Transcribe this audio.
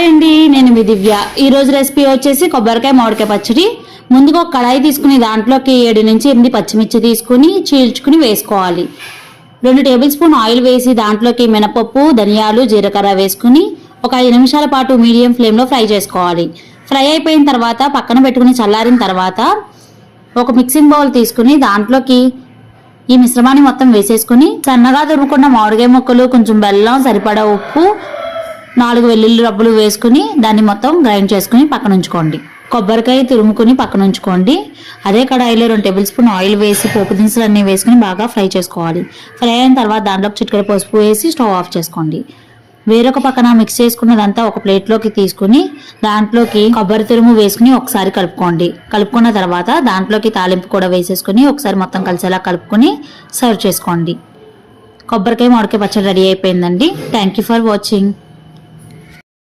Hi అండి, నేను మీ దివ్య. ఈ రోజు రెసిపీ వచ్చేసి కొబ్బరికాయ మామిడికాయ పచ్చడి. ముందుగా ఒక కడాయి తీసుకుని దాంట్లోకి 7 నుంచి 8 పచ్చిమిర్చి తీసుకుని చీల్చుకుని వేసుకోవాలి. 2 టేబుల్ స్పూన్ ఆయిల్ వేసి దాంట్లోకి మినపప్పు, ధనియాలు, జీలకర్ర వేసుకుని ఒక 5 నిమిషాల పాటు మీడియం ఫ్లేమ్లో ఫ్రై చేసుకోవాలి. ఫ్రై అయిపోయిన తర్వాత పక్కన పెట్టుకుని చల్లారిన తర్వాత ఒక మిక్సింగ్ బౌల్ తీసుకుని దాంట్లోకి ఈ మిశ్రమాన్ని మొత్తం వేసేసుకుని సన్నగా తురుముకున్న మామిడికాయ ముక్కలు, కొంచెం బెల్లం, సరిపడా ఉప్పు, 4 వెల్లుల్లి రబ్బలు వేసుకుని దాన్ని మొత్తం గ్రైండ్ చేసుకుని పక్కన ఉంచుకోండి. కొబ్బరికాయ తురుముకుని పక్కన ఉంచుకోండి. అదే కడాయిలో 2 టేబుల్ స్పూన్ ఆయిల్ వేసి పోపు దినుసులు అన్నీ వేసుకుని బాగా ఫ్రై చేసుకోవాలి. ఫ్రై అయిన తర్వాత దాంట్లోకి చిటికెడు పసుపు వేసి స్టవ్ ఆఫ్ చేసుకోండి. వేరొక పక్కన మిక్స్ చేసుకున్నదంతా ఒక ప్లేట్లోకి తీసుకుని దాంట్లోకి కొబ్బరి తురుము వేసుకుని ఒకసారి కలుపుకోండి. కలుపుకున్న తర్వాత దాంట్లోకి తాలింపు కూడా వేసేసుకుని ఒకసారి మొత్తం కలిసేలా కలుపుకొని సర్వ్ చేసుకోండి. కొబ్బరికాయ మామిడికాయ పచ్చడి రెడీ అయిపోయిందండి. Thank you for watching.